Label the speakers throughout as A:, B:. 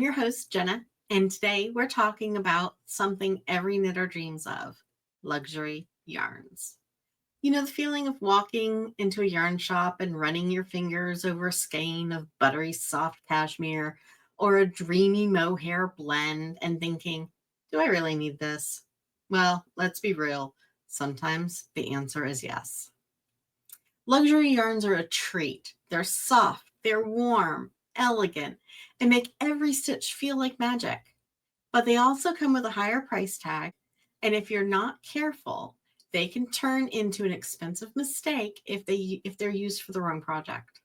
A: your host, Jenna, and today we're talking about something every knitter dreams of: luxury yarns. You know the feeling of walking into a yarn shop and running your fingers over a skein of buttery soft cashmere or a dreamy mohair blend and thinking, do I really need this? Well, let's be real. Sometimes the answer is yes. Luxury yarns are a treat. They're soft, they're warm, elegant, and make every stitch feel like magic. But they also come with a higher price tag, and if you're not careful, they can turn into an expensive mistake if they're used for the wrong project.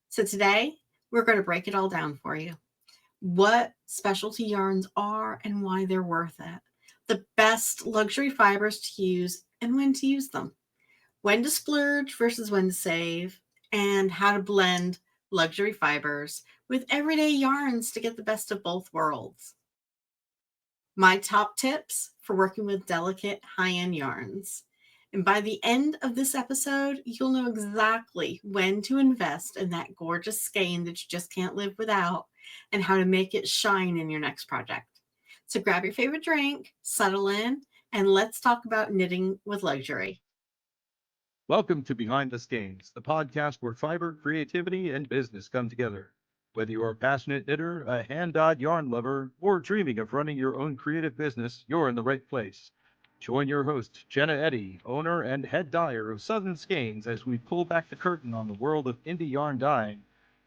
A: So today, we're going to break it all down for you. What specialty yarns are and why they're worth it. The best luxury fibers to use and when to use them. When to splurge versus when to save, and how to blend luxury fibers with everyday yarns to get the best of both worlds. My top tips for working with delicate high-end yarns. And by the end of this episode, you'll know exactly when to invest in that gorgeous skein that you just can't live without and how to make it shine in your next project. So grab your favorite drink, settle in, and let's talk about knitting with luxury.
B: Welcome to Behind the Skeins, the podcast where fiber, creativity, and business come together. Whether you're a passionate knitter, a hand-dyed yarn lover, or dreaming of running your own creative business, you're in the right place. Join your host, Jenna Eddy, owner and head dyer of Southern Skeins, as we pull back the curtain on the world of indie yarn dyeing,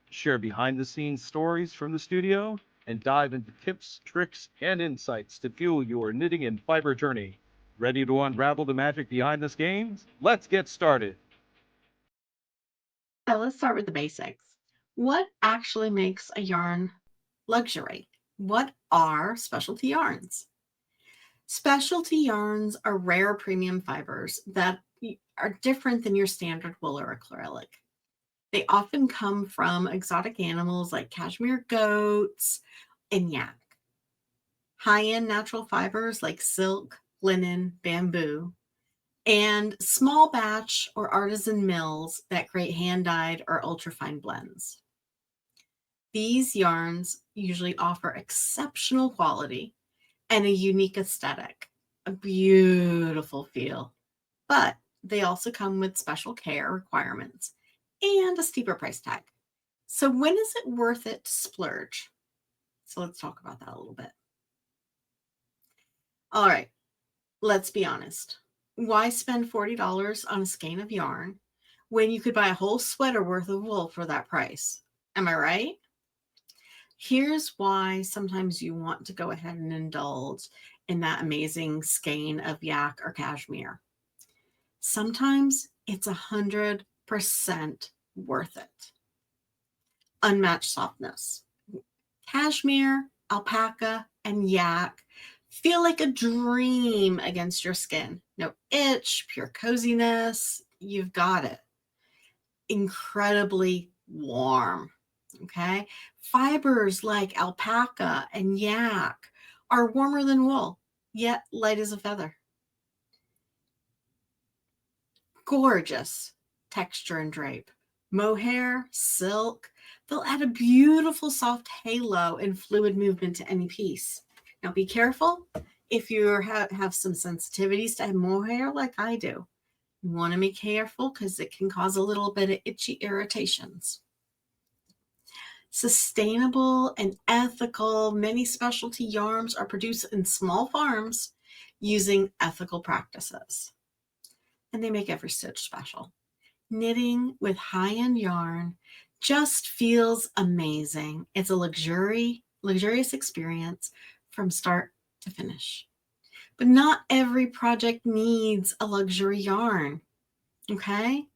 B: share behind-the-scenes stories from the studio, and dive into tips, tricks, and insights to fuel your knitting and fiber journey. Ready to unravel the magic behind the skeins? Let's get started.
A: So let's start with the basics. What actually makes a yarn luxury? What are specialty yarns? Specialty yarns are rare premium fibers that are different than your standard wool or acrylic. They often come from exotic animals like cashmere goats and yak. High-end natural fibers like silk, linen, bamboo, and small batch or artisan mills that create hand-dyed or ultrafine blends. These yarns usually offer exceptional quality and a unique aesthetic, a beautiful feel, but they also come with special care requirements and a steeper price tag. So when is it worth it to splurge? So let's talk about that a little bit. All right, let's be honest. Why spend $40 on a skein of yarn when you could buy a whole sweater worth of wool for that price? Am I right? Here's why sometimes you want to go ahead and indulge in that amazing skein of yak or cashmere. Sometimes it's 100% worth it. Unmatched softness. Cashmere, alpaca, and yak feel like a dream against your skin. No itch, pure coziness. You've got it. Incredibly warm. Okay. Fibers like alpaca and yak are warmer than wool, yet light as a feather. Gorgeous texture and drape. Mohair, silk, they'll add a beautiful soft halo and fluid movement to any piece. Now be careful if you have some sensitivities to mohair like I do. You want to be careful because it can cause a little bit of itchy irritations. Sustainable and ethical, many specialty yarns are produced in small farms using ethical practices. And they make every stitch special. Knitting with high-end yarn just feels amazing. It's a luxurious experience from start to finish. But not every project needs a luxury yarn. Okay?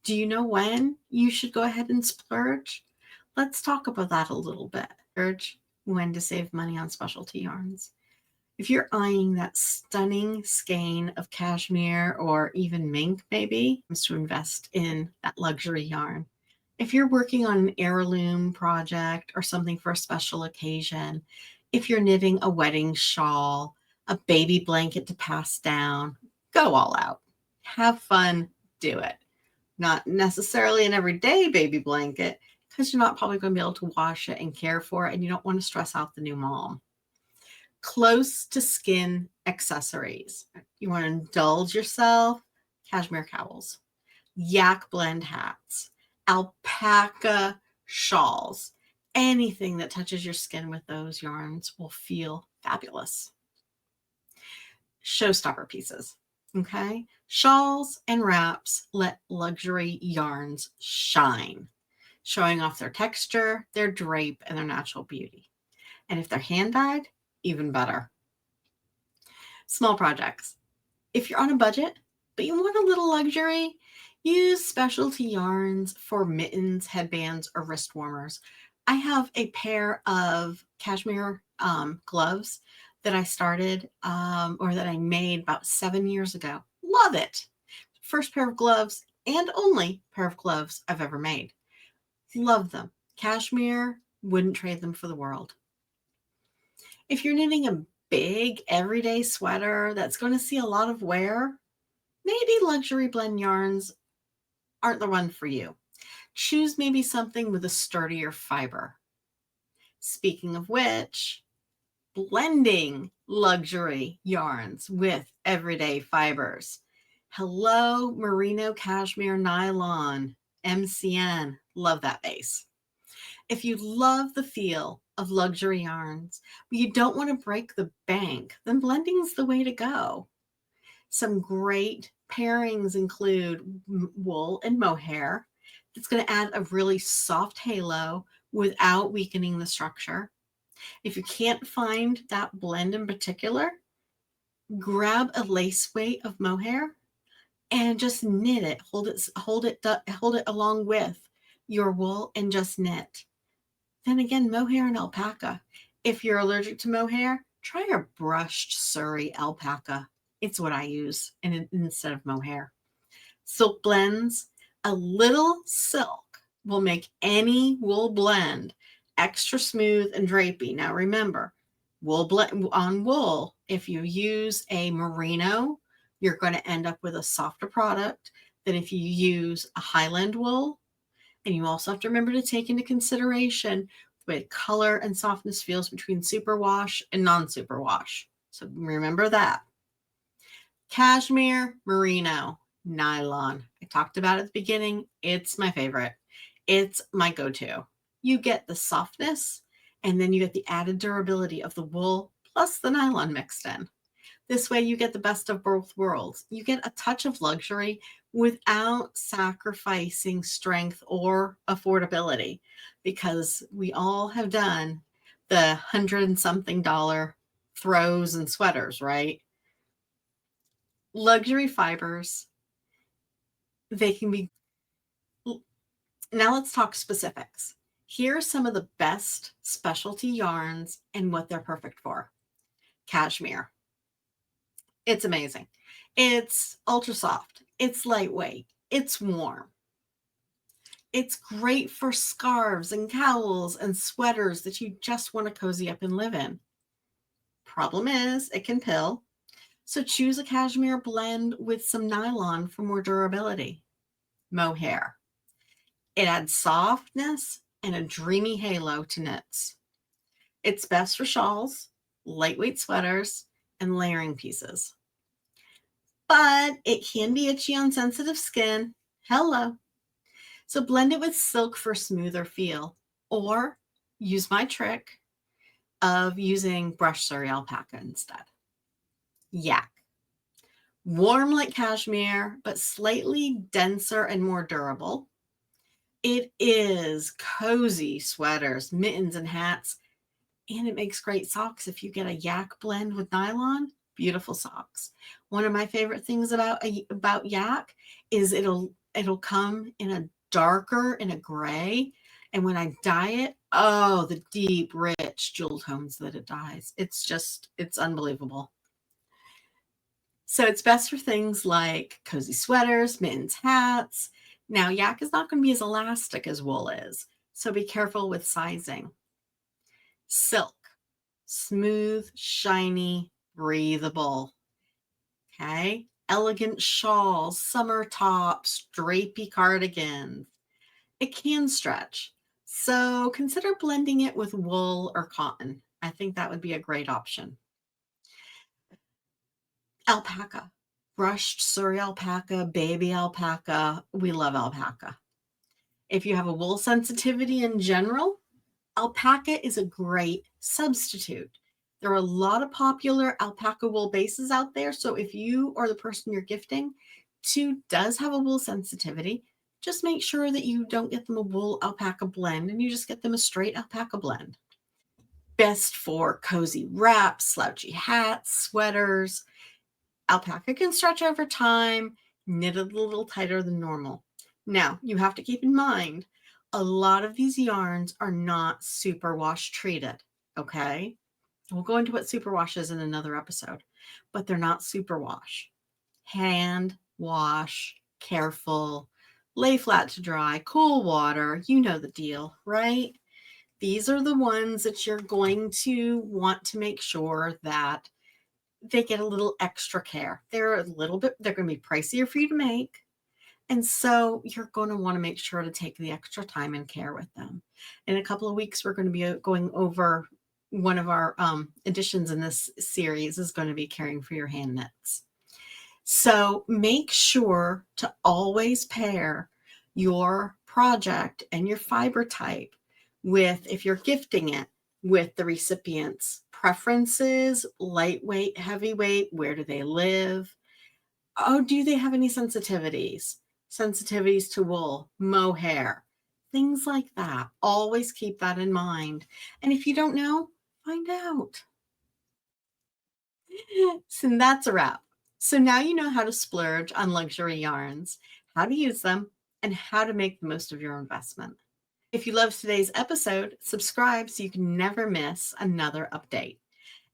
A: Do you know when you should go ahead and splurge? Let's talk about that a little bit. Splurge, when to save money on specialty yarns. If you're eyeing that stunning skein of cashmere or even mink, maybe, to invest in that luxury yarn. If you're working on an heirloom project or something for a special occasion, if you're knitting a wedding shawl, a baby blanket to pass down, go all out. Have fun, do it. Not necessarily an everyday baby blanket, because you're not probably going to be able to wash it and care for it, and you don't want to stress out the new mom. Close to skin accessories. You want to indulge yourself, cashmere cowls, yak blend hats, alpaca shawls. Anything that touches your skin with those yarns will feel fabulous. Showstopper pieces. Okay. Shawls and wraps let luxury yarns shine, showing off their texture, their drape, and their natural beauty. And if they're hand dyed, even better. Small projects. If you're on a budget, but you want a little luxury, use specialty yarns for mittens, headbands, or wrist warmers. I have a pair of cashmere gloves that I started or that I made about 7 years ago. Love it. First pair of gloves and only pair of gloves I've ever made. Love them. Cashmere, wouldn't trade them for the world. If you're knitting a big everyday sweater that's going to see a lot of wear, maybe luxury blend yarns aren't the one for you. Choose maybe something with a sturdier fiber. Speaking of which, blending luxury yarns with everyday fibers. Hello, Merino Cashmere Nylon, MCN. Love that base. If you love the feel of luxury yarns, but you don't want to break the bank, then blending's the way to go. Some great pairings include wool and mohair. It's going to add a really soft halo without weakening the structure. If you can't find that blend in particular, grab a lace weight of mohair and just knit it. Hold it along with your wool and just knit. Then again, mohair and alpaca. If you're allergic to mohair, try a brushed Surrey alpaca. It's what I use instead of mohair. Silk blends. A little silk will make any wool blend extra smooth and drapey. Now remember, wool blend on wool, if you use a merino, you're going to end up with a softer product than if you use a Highland wool. And you also have to remember to take into consideration the way color and softness feels between superwash and non-superwash. So remember that. Cashmere, merino, nylon. I talked about it at the beginning. It's my favorite. It's my go-to. You get the softness and then you get the added durability of the wool plus the nylon mixed in. This way you get the best of both worlds. You get a touch of luxury without sacrificing strength or affordability, because we all have done the $100 and something throws and sweaters, right? Luxury fibers, they can be. Now let's talk specifics. Here are some of the best specialty yarns and what they're perfect for. Cashmere. It's amazing. It's ultra soft. It's lightweight. It's warm. It's great for scarves and cowls and sweaters that you just want to cozy up and live in. Problem is, it can pill. So choose a cashmere blend with some nylon for more durability. Mohair. It adds softness and a dreamy halo to knits. It's best for shawls, lightweight sweaters, and layering pieces. But it can be itchy on sensitive skin. Hello. So blend it with silk for a smoother feel, or use my trick of using brush Surrey alpaca instead. Yak. Warm like cashmere, but slightly denser and more durable. It is cozy sweaters, mittens, and hats, and it makes great socks. If you get a yak blend with nylon, beautiful socks. One of my favorite things about yak is it'll come in a darker, in a gray, and when I dye it, oh, the deep, rich jewel tones that it dyes. It's unbelievable. So it's best for things like cozy sweaters, mittens, hats. Now, yak is not going to be as elastic as wool is, so be careful with sizing. Silk, smooth, shiny, breathable. Okay, elegant shawls, summer tops, drapey cardigans. It can stretch. So consider blending it with wool or cotton. I think that would be a great option. Alpaca, brushed Surrey alpaca, baby alpaca. We love alpaca. If you have a wool sensitivity in general, alpaca is a great substitute. There are a lot of popular alpaca wool bases out there. So if you or the person you're gifting to does have a wool sensitivity, just make sure that you don't get them a wool alpaca blend and you just get them a straight alpaca blend. Best for cozy wraps, slouchy hats, sweaters. Alpaca can stretch over time, knitted a little tighter than normal. Now, you have to keep in mind, a lot of these yarns are not superwash treated, okay? We'll go into what superwash is in another episode, but they're not superwash. Hand wash, careful, lay flat to dry, cool water, you know the deal, right? These are the ones that you're going to want to make sure that they get a little extra care. They're going to be pricier for you to make. And so you're going to want to make sure to take the extra time and care with them. In a couple of weeks, we're going to be going over one of our additions in this series is going to be caring for your hand knits. So make sure to always pair your project and your fiber type with, if you're gifting it, with the recipient's preferences, lightweight, heavyweight, where do they live? Oh, do they have any sensitivities? Sensitivities to wool, mohair, things like that. Always keep that in mind. And if you don't know, find out. So that's a wrap. So now you know how to splurge on luxury yarns, how to use them, and how to make the most of your investment. If you loved today's episode, subscribe so you can never miss another update.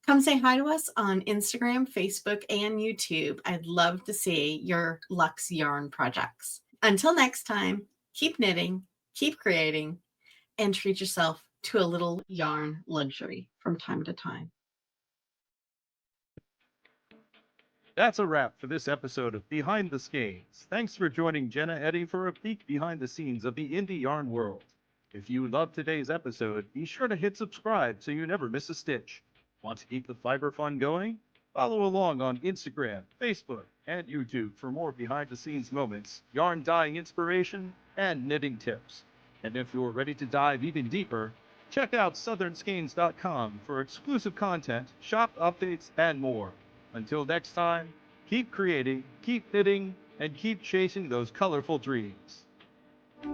A: Come say hi to us on Instagram, Facebook, and YouTube. I'd love to see your Luxe yarn projects. Until next time, keep knitting, keep creating, and treat yourself to a little yarn luxury from time to time.
B: That's a wrap for this episode of Behind the Skeins. Thanks for joining Jenna Eddy for a peek behind the scenes of the indie yarn world. If you loved today's episode, be sure to hit subscribe so you never miss a stitch. Want to keep the fiber fun going? Follow along on Instagram, Facebook, and YouTube for more behind the scenes moments, yarn dyeing inspiration, and knitting tips. And if you're ready to dive even deeper, check out southernskeins.com for exclusive content, shop updates, and more. Until next time, keep creating, keep knitting, and keep chasing those colorful dreams.